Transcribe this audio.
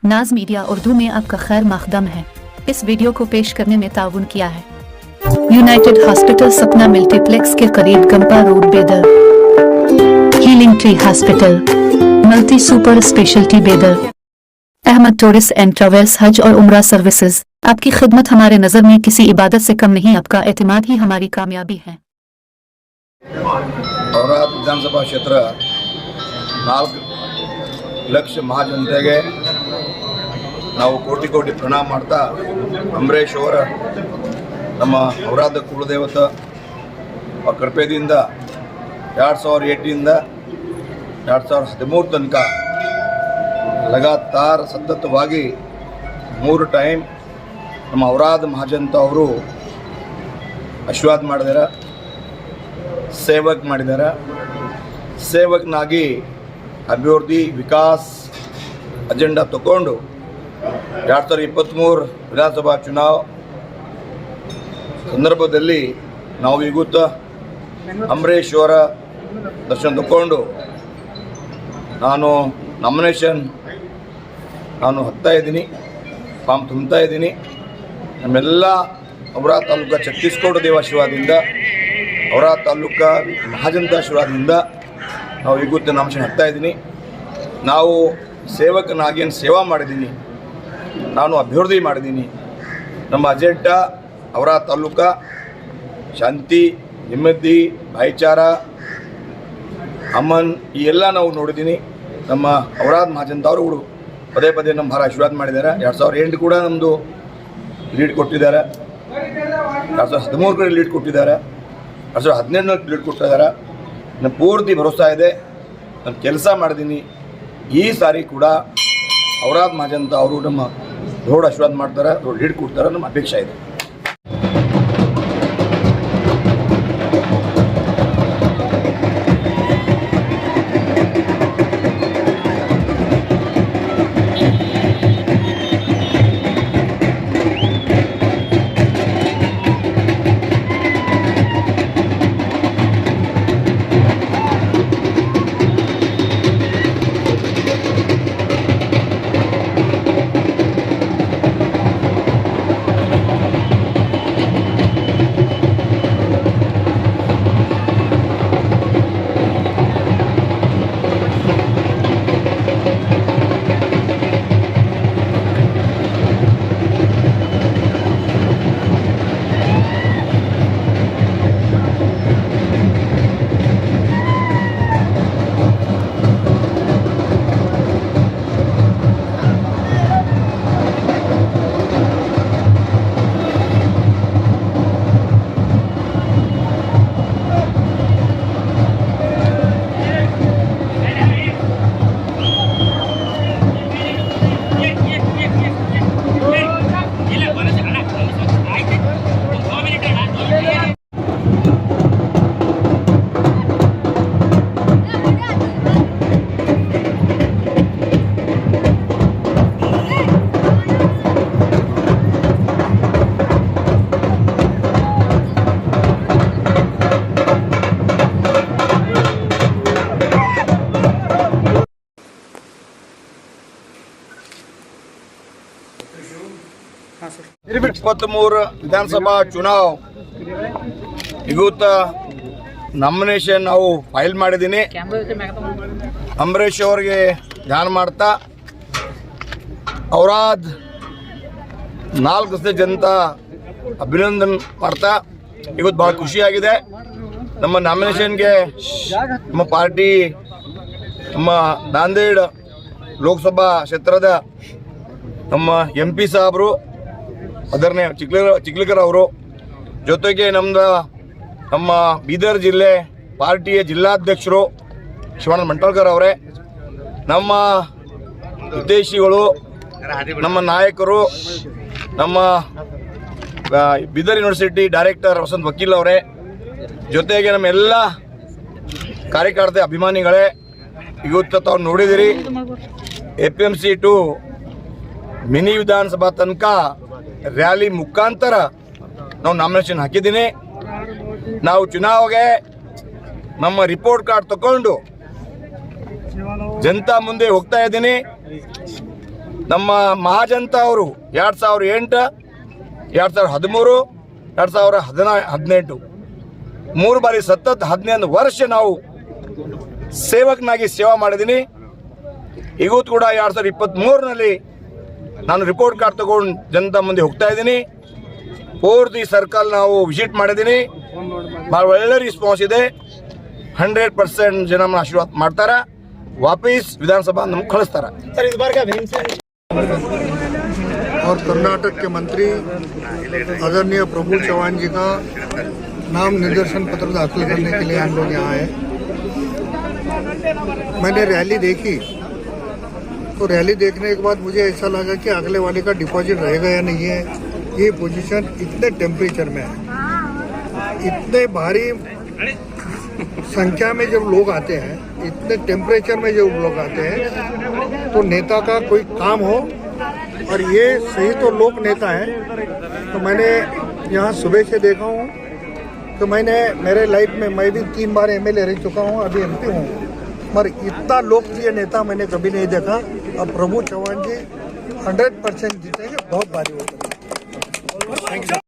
नाज मीडिया उर्दू में आपका खैर मकदम है। इस वीडियो को पेश करने में ताउन किया है यूनाइटेड हॉस्पिटल सपना मल्टीप्लेक्स के करीब गंपा रोड बेदर, healing tree hospital multi super speciality बेदर, अहमद टूरिस्ट एंड ट्रेवल्स हज और उम्रा सर्विसेज। आपकी खिदमत हमारे नज़र में किसी इबादत से कम नहीं, आपका एतमाद ही हमारी कामयाबी है। विधानसभा क्षेत्र 4 ಲಕ್ಷ ಮಹಾಜನತೆಗೆ ನಾವು ಕೋಟಿ ಕೋಟಿ ಪ್ರಣಾಮ ಮಾಡ್ತಾ ಅಂಬರೀಷ್ ಅವರ ನಮ್ಮ ಔರಾದ ಕುಲದೇವತ ಅವ್ರ ಕೃಪೆಯಿಂದ 2008 2013 ತನಕ ಲಗಾತಾರ ಸತತವಾಗಿ 3 ಟೈಮ್ ನಮ್ಮ ಔರಾದ ಮಹಾಜನತ ಅವರು ಆಶೀರ್ವಾದ ಮಾಡಿದ್ದಾರೆ, ಮಾಡಿದ್ದಾರೆ. ಸೇವಕನಾಗಿ ಅಭಿವೃದ್ಧಿ ವಿಕಾಸ್ ಅಜೆಂಡಾ ತಗೊಂಡು 2023 ವಿಧಾನಸಭಾ ಚುನಾವ್ ಸಂದರ್ಭದಲ್ಲಿ ನಾವು ಇವತ್ತು ಅಂಬರೀಷ್ ಅವರ ದರ್ಶನ ತಗೊಂಡು ನಾನು ನಾಮಿನೇಷನ್ ಹಾಕ್ತಾ ಇದ್ದೀನಿ, ಫಾರ್ಮ್ ತುಂಬ್ತಾ ಇದ್ದೀನಿ. ನಮ್ಮೆಲ್ಲ ಔರಾ ತಾಲೂಕು ಛತ್ತೀಸ್ಗಢ ದೇವಾಶೀರ್ವಾದದಿಂದ, ಔರಾ ತಾಲೂಕು ಮಹಾಜನತಾ ಆಶೀರ್ವಾದದಿಂದ ನಾವು ಇವತ್ತು ನಾಮಿನೇಷನ್ ಹಾಕ್ತಾ ಇದ್ದೀನಿ. ನಾವು ಸೇವಕನಾಗಿ ಏನು ಸೇವಾ ಮಾಡಿದ್ದೀನಿ, ನಾನು ಅಭಿವೃದ್ಧಿ ಮಾಡಿದ್ದೀನಿ. ನಮ್ಮ ಅಜೆಂಡಾ ಔರಾ ತಾಲೂಕು ಶಾಂತಿ, ನೆಮ್ಮದಿ, ಭಾಯಿಚಾರ, ಅಮನ್ ಈ ಎಲ್ಲ ನಾವು ನೋಡಿದ್ದೀನಿ. ನಮ್ಮ ಔರಾದ ಮಹಾಜನತಾ ಅವರು ಪದೇ ಪದೇ ನಮ್ಮ ಭಾರ ಆಶೀರ್ವಾದ ಮಾಡಿದ್ದಾರೆ. 2008 ಕೂಡ ನಮ್ಮದು ಲೀಡ್ ಕೊಟ್ಟಿದ್ದಾರೆ, 2013 ಕಡೆ ಲೀಡ್ ಕೊಟ್ಟಿದ್ದಾರೆ, 2017 ಲೀಡ್ ಕೊಟ್ಟಿದ್ದಾರೆ. ನನ್ನ ಪೂರ್ತಿ ಭರೋಸಾ ಇದೆ, ನಾನು ಕೆಲಸ ಮಾಡಿದ್ದೀನಿ. ಈ ಸಾರಿ ಕೂಡ ಔರಾದ ಮಹಾಜನತಾ ಅವರು ನಮ್ಮ ದೊಡ್ಡ ಆಶೀರ್ವಾದ ಮಾಡ್ತಾರೆ, ದೊಡ್ಡ ಲೀಡ್ ಕೊಡ್ತಾರೆ, ನಮ್ಮ ಅಪೇಕ್ಷೆ ಇದೆ. ಇಪ್ಪತ್ತ್ಮೂರು ವಿಧಾನಸಭಾ ಚುನಾವ್ ಇವತ್ತು ನಾಮಿನೇಷನ್ ನಾವು ಫೈಲ್ ಮಾಡಿದ್ದೀನಿ. ಅಂಬರೀಷ್ ಅವರಿಗೆ ಧ್ಯಾನ ಮಾಡ್ತಾ ಔರಾದ್ 4 ಲಕ್ಷ ಜನತಾ ಅಭಿನಂದನೆ ಮಾಡ್ತಾ ಇವತ್ತು ಭಾಳ ಖುಷಿಯಾಗಿದೆ. ನಮ್ಮ ನಾಮಿನೇಷನ್ಗೆ ನಮ್ಮ ಪಾರ್ಟಿ, ನಮ್ಮ ನಾಂದೇಡ್ ಲೋಕಸಭಾ ಕ್ಷೇತ್ರದ ನಮ್ಮ MP ಸಾಹೇಬರು, ಅದರನೇ ಚಿಕ್ಲಿಗರ್ ಅವರು, ಜೊತೆಗೆ ನಮ್ಮ ಬೀದರ್ ಜಿಲ್ಲೆ ಪಾರ್ಟಿಯ ಜಿಲ್ಲಾಧ್ಯಕ್ಷರು ಚೋವಾನ್ ಮಂಟಲ್ಕರ್ ಅವರೇ, ನಮ್ಮ ವಿದೇಶಿಗಳು, ನಮ್ಮ ನಾಯಕರು, ನಮ್ಮ ಬೀದರ್ ಯೂನಿವರ್ಸಿಟಿ ಡೈರೆಕ್ಟರ್ ವಸಂತ್ ವಕೀಲ್ ಅವರೇ, ಜೊತೆಗೆ ನಮ್ಮ ಎಲ್ಲ ಕಾರ್ಯಕರ್ತ ಅಭಿಮಾನಿಗಳೇ, ಇವತ್ತು ತಾವು ನೋಡಿದಿರಿ APMC ಟು ಮಿನಿ ವಿಧಾನಸಭಾ ತನಕ ರ್ಯಾಲಿ ಮುಖಾಂತರ ನಾವು ನಾಮಿನೇಷನ್ ಹಾಕಿದ್ದೀನಿ. ನಾವು ಚುನಾವಣೆಗೆ ನಮ್ಮ ರಿಪೋರ್ಟ್ ಕಾರ್ಡ್ ತಗೊಂಡು ಜನತಾ ಮುಂದೆ ಹೋಗ್ತಾ ಇದ್ದೀನಿ. ನಮ್ಮ ಮಹಾಜನತಾ ಅವರು 2008, 2013, 2018 3 ಬಾರಿ ಸತತ 11 ವರ್ಷ ನಾವು ಸೇವಕನಾಗಿ ಸೇವಾ ಮಾಡಿದ್ದೀನಿ. ಇವತ್ತು ಕೂಡ 2023ನಲ್ಲಿ ನಾನು ರಿಪೋರ್ಟ್ ಕಾರ್ಡ್ ತಗೊಂಡು ಜನತಾ ಮುಂದೆ ಹೋಗ್ತಾ ಇದ್ದೀನಿ. ಪೂರ್ತಿ ಸರ್ಕಲ್ ನಾವು ವಿಸಿಟ್ ಮಾಡಿದ್ದೀನಿ. ಭಾಳ ಒಳ್ಳೆ ರೆಸ್ಪಾನ್ಸ್ ಇದೆ. 100% ಜನ ನಮ್ಮನ್ನು ಆಶೀರ್ವಾದ ಮಾಡ್ತಾರೆ. ವಾಪಸ್ विधानसभा ನಮ್ಗೆ ಕಳಿಸ್ತಾರೆ. और कर्नाटक के मंत्री आदरणीय प्रभु चौहान जी का नाम निर्देशन पत्र दाखिल करने के लिए हम लोग यहाँ आए। मैंने रैली देखी तो रैली देखने के बाद मुझे ऐसा लगा कि अगले वाले का डिपॉजिट रहेगा या नहीं है। ये पोजीशन इतने टेम्परेचर में है, इतने भारी संख्या में जब लोग आते हैं, इतने टेम्परेचर में जब लोग आते हैं तो नेता का कोई काम हो, और ये सही तो लोक नेता हैं। तो मैंने यहाँ सुबह से देखा हूँ तो मैंने मेरे लाइफ में मैं भी 3 बार MLA रह चुका हूँ, अभी MP हूँ, मगर इतना लोकप्रिय नेता मैंने कभी नहीं देखा। अब प्रभु चौहान जी 100% जीतेंगे, बहुत भारी होता है।